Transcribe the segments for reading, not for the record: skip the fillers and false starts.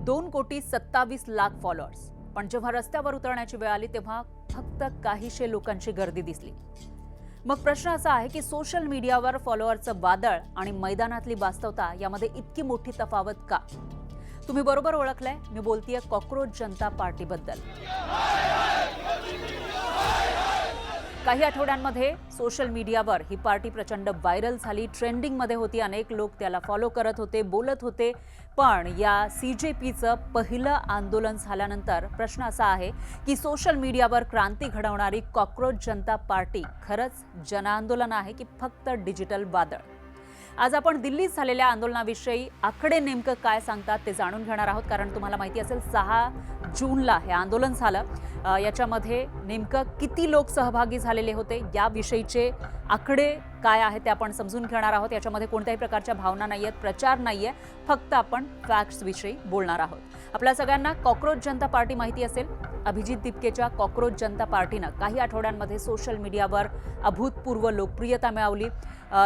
2,27,00,000 followers. पण जेव्हा रस्त्यावर उतरण्याची वेळ आली तेव्हा फक्त काहीशे लोकांची गर्दी दिसली. मग प्रश्न असा आहे की सोशल मीडियावर फॉलोअरचं वादळ आणि मैदानातली वास्तवता यामध्ये इतकी मोठी तफावत का? तुम्ही बरोबर ओळखलंय, मी बोलतेय कॉकरोच जनता पार्टीबद्दल. काही आठवड्यांमध्ये सोशल मीडियावर ही पार्टी प्रचंड व्हायरल झाली, ट्रेंडिंगमध्ये होती, अनेक लोक त्याला फॉलो करत होते, बोलत होते. पण या सीजेपीचं पहिलं आंदोलन झाल्यानंतर प्रश्न असा आहे की सोशल मीडियावर क्रांती घडवणारी कॉकरोच जनता पार्टी खरंच जनआंदोलन आहे की फक्त डिजिटल वादळ? आज आपण दिल्लीत झालेल्या आंदोलनाविषयी आकडे नेमकं काय सांगतात ते जाणून घेणार आहोत. कारण तुम्हाला माहिती असेल 6 जूनला हे आंदोलन झालं. याच्यामध्ये नेमकं किती लोक सहभागी झालेले होते याविषयीचे आकडे काय आहेत ते आपण समजून घेणार आहोत. याच्यामध्ये कोणत्याही प्रकारच्या भावना नाही आहेत, प्रचार नाही आहे, फक्त आपण फॅक्ट्सविषयी बोलणार आहोत. आपल्या सगळ्यांना कॉकरोच जनता पार्टी माहिती असेल. अभिजित दिपकेच्या कॉकरोच जनता पार्टीनं काही आठवड्यांमध्ये सोशल मीडियावर अभूतपूर्व लोकप्रियता मिळवली.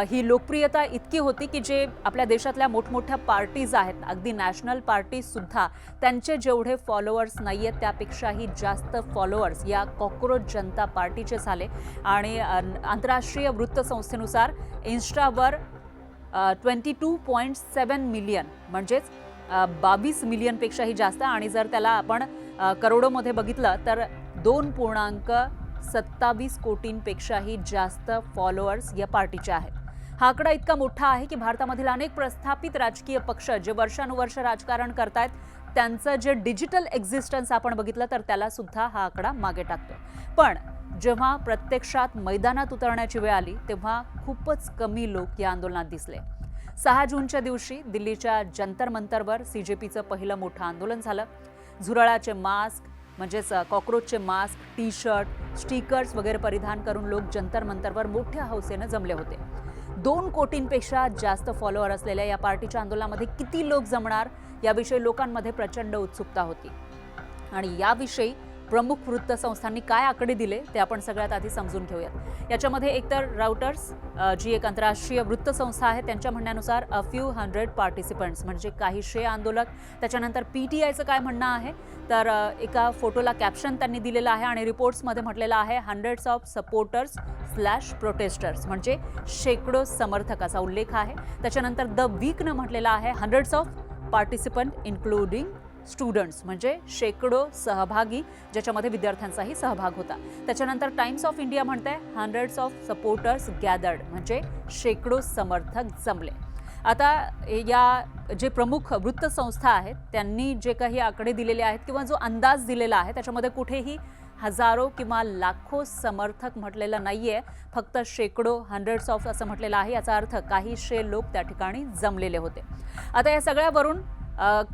ही लोकप्रियता इतकी होती की जे आपल्या देशातल्या मोठमोठ्या पार्टीज आहेत, अगदी नॅशनल पार्टीज सुद्धा त्यांचे जेवढे फॉलोअर्स नाही आहेत त्यापेक्षाही जास्त फॉलोअर्स या कॉकरोच जनता पार्टीचे झाले. आणि आंतरराष्ट्रीय वृत्तसंस्थेनुसार इन्स्टावर 22.7 मिलियन म्हणजेच 22 मिलियनपेक्षाही जास्त, आणि जर त्याला आपण करोडोमध्ये बघितलं तर 2.27 कोटींपेक्षाही जास्त फॉलोअर्स या पार्टीचे आहेत. हा आकडा इतका मोठा आहे की भारतामधील अनेक प्रस्थापित राजकीय पक्ष जे वर्षानुवर्ष राजकारण करतायत त्यांचं जे डिजिटल एक्झिस्टन्स आपण बघितलं तर त्याला सुद्धा हा आकडा मागे टाकतो. पण जेव्हा प्रत्यक्षात मैदानात उतरण्याची वेळ आली तेव्हा खूपच कमी लोक या आंदोलनात दिसले. 6 जूनच्या दिवशी दिल्लीच्या जंतर मंतरवर सीजेपीचं पहिलं मोठं आंदोलन झालं. झुरळाचे मास्क म्हणजेच कॉकरोचचे मास्क, टी शर्ट, स्टिकर्स वगैरे परिधान करून लोक जंतर मंतरवर मोठ्या हौसेनं जमले होते. 2 कोटींपेक्षा जास्त फॉलोअर असलेल्या या पार्टीच्या आंदोलनामध्ये किती लोक जमणार याविषयी लोकांमध्ये प्रचंड उत्सुकता होती. आणि याविषयी प्रमुख वृत्तसंस्थांनी काय आकडे दिले ते आपण सगळ्यात आधी समजून घेऊयात. याच्यामध्ये एकतर राउटर्स जी एक आंतरराष्ट्रीय वृत्तसंस्था आहे त्यांच्या म्हणण्यानुसार अ फ्यू हंड्रेड पार्टिसिपंट्स म्हणजे काहीशे आंदोलक. त्याच्यानंतर PTIचं काय म्हणणं आहे तर एका फोटोला कॅप्शन त्यांनी दिलेलं आहे आणि रिपोर्ट्समध्ये म्हटलेलं आहे हंड्रेड्स ऑफ सपोर्टर्स / प्रोटेस्टर्स म्हणजे शेकडो समर्थकाचा उल्लेख आहे. त्याच्यानंतर द वीकनं म्हटलेलं आहे hundreds of participant including students म्हणजे शेकडो सहभागी ज्याच्यामध्ये विद्यार्थ्यांचाही सहभाग होता. त्याच्यानंतर टाइम्स ऑफ इंडिया म्हणते हंड्रेड्स ऑफ सपोर्टर्स गॅदर्ड म्हणजे शेकडो समर्थक जमले. आता या जे प्रमुख वृत्तसंस्था आहेत त्यांनी जे काही आकडे दिलेले आहेत किंवा जो अंदाज दिलेला आहे त्याच्यामध्ये कुठेही हजारो किंवा लाखो समर्थक म्हटलेलं नाहीये, फक्त शेकडो हंड्रेड्स ऑफ असं म्हटलेलं आहे. याचा अर्थ काहीशे लोक त्या ठिकाणी जमलेले होते. आता या सगळ्यावरून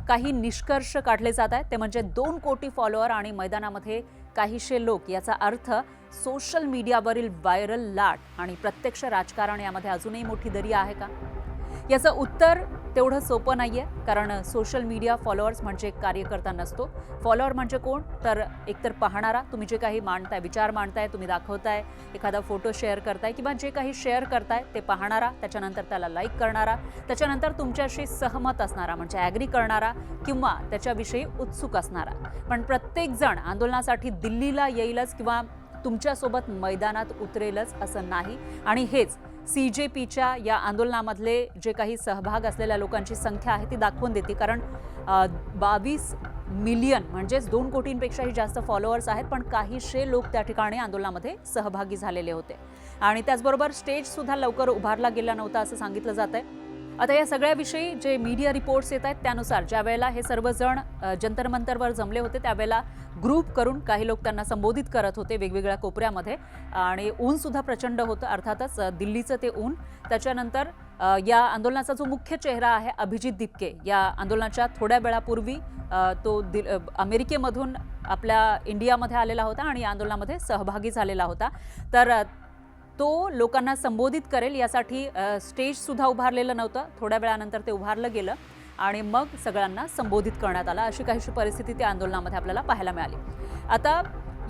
काही निष्कर्ष काढले जात आहेत. ते म्हणजे 2 कोटी फॉलोअर आणि मैदानामध्ये काहीशे लोक याचा अर्थ सोशल मीडियावरील व्हायरल लाट आणि प्रत्यक्ष राजकारण यामध्ये अजूनही मोठी दरी आहे का? याचं उत्तर तेवढं सोपं नाहीये. कारण सोशल मीडिया फॉलोअर्स म्हणजे कार्यकर्ता नसतो. फॉलोअर म्हणजे कोण तर एकतर पाहणारा, तुम्ही जे काही मांडताय, विचार मांडताय, तुम्ही दाखवताय, एखादा फोटो शेअर करताय किंवा जे काही शेअर करताय ते पाहणारा, त्याच्यानंतर त्याला लाईक करणारा, त्याच्यानंतर तुमच्याशी सहमत असणारा म्हणजे ॲग्री करणारा किंवा त्याच्याविषयी उत्सुक असणारा. पण प्रत्येक जण आंदोलनासाठी दिल्लीला येईलच किंवा तुमच्यासोबत मैदानात उतरेलच असं नाही. आणि हेच सीजेपीच्या या आंदोलनामधले जे काही सहभाग असलेल्या लोकांची संख्या आहे ती दाखवून देते. कारण 22 मिलियन म्हणजेच 2 कोटींपेक्षाही जास्त फॉलोअर्स आहेत, पण काहीशे लोक त्या ठिकाणी आंदोलनामध्ये सहभागी झालेले होते. आणि त्याचबरोबर स्टेजसुद्धा लवकर उभारला गेला नव्हता असं सांगितलं जात आहे. आता या सगळ्याविषयी जे मीडिया रिपोर्ट्स येत आहेत त्यानुसार ज्या वेळेला हे सर्वजण जंतर मंतरवर जमले होते त्यावेळेला ग्रुप करून काही लोक त्यांना संबोधित करत होते वेगवेगळ्या कोपऱ्यामध्ये. आणि ऊनसुद्धा प्रचंड होतं, अर्थातच दिल्लीचं ते ऊन. त्याच्यानंतर या आंदोलनाचा जो मुख्य चेहरा आहे अभिजित दिपके, या आंदोलनाच्या थोड्या वेळापूर्वी तो अमेरिकेमधून आपल्या इंडियामध्ये आलेला होता आणि या आंदोलनामध्ये सहभागी झालेला होता. तर तो लोकांना संबोधित करेल यासाठी स्टेजसुद्धा उभारलेलं नव्हतं. थोड्या वेळानंतर ते उभारलं गेलं आणि मग सगळ्यांना संबोधित करण्यात आलं. अशी काहीशी परिस्थिती त्या आंदोलनामध्ये आपल्याला पाहायला मिळाली. आता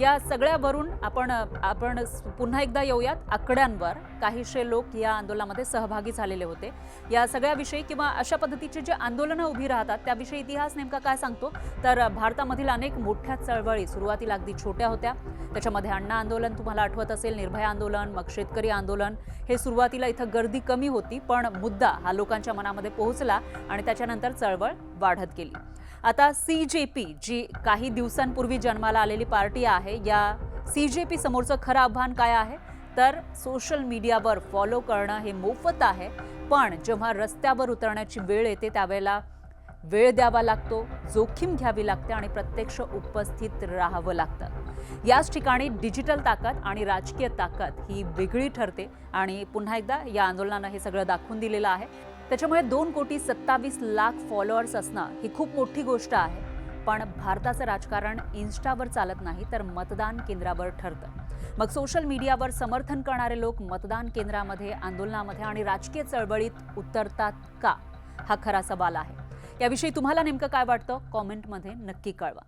या सगळ्यावरून आपण पुन्हा एकदा येऊयात आकड्यांवर. काहीशे लोक या आंदोलनामध्ये सहभागी झालेले होते. या सगळ्याविषयी किंवा अशा पद्धतीची जे आंदोलनं उभी राहतात त्याविषयी इतिहास नेमका काय सांगतो, तर भारतामधील अनेक मोठ्या चळवळी सुरुवातीला अगदी छोट्या होत्या. त्याच्यामध्ये अण्णा आंदोलन तुम्हाला आठवत असेल, निर्भया आंदोलन, मग शेतकरी आंदोलन. हे सुरुवातीला इथं गर्दी कमी होती, पण मुद्दा हा लोकांच्या मनामध्ये पोहोचला आणि त्याच्यानंतर चळवळ वाढत गेली. आता CJP जी काही दिवसांपूर्वी जन्माला आलेली पार्टी आहे, या CJP समोरचं खरं आव्हान काय आहे, तर सोशल मीडियावर फॉलो करणं हे मोफत आहे, पण जेव्हा रस्त्यावर उतरण्याची वेळ येते त्यावेळेला वेळ द्यावा लागतो, जोखीम घ्यावी लागते आणि प्रत्यक्ष उपस्थित राहावं लागतं. याच ठिकाणी डिजिटल ताकद आणि राजकीय ताकद ही वेगळी ठरते आणि पुन्हा एकदा या आंदोलनानं हे सगळं दाखवून दिलेलं आहे. त्याच्यामुळे 2,27,00,000 फॉलोअर्स असणं ही खूप मोठी गोष्ट आहे. पण भारताचं राजकारण इन्स्टावर चालत नाही, तर मतदान केंद्रावर ठरतं. मग सोशल मीडियावर समर्थन करणारे लोक मतदान केंद्रामध्ये, आंदोलनामध्ये आणि राजकीय चळवळीत उतरतात का, हा खरा सवाल आहे. याविषयी तुम्हाला नेमकं काय वाटतं, कॉमेंटमध्ये नक्की कळवा.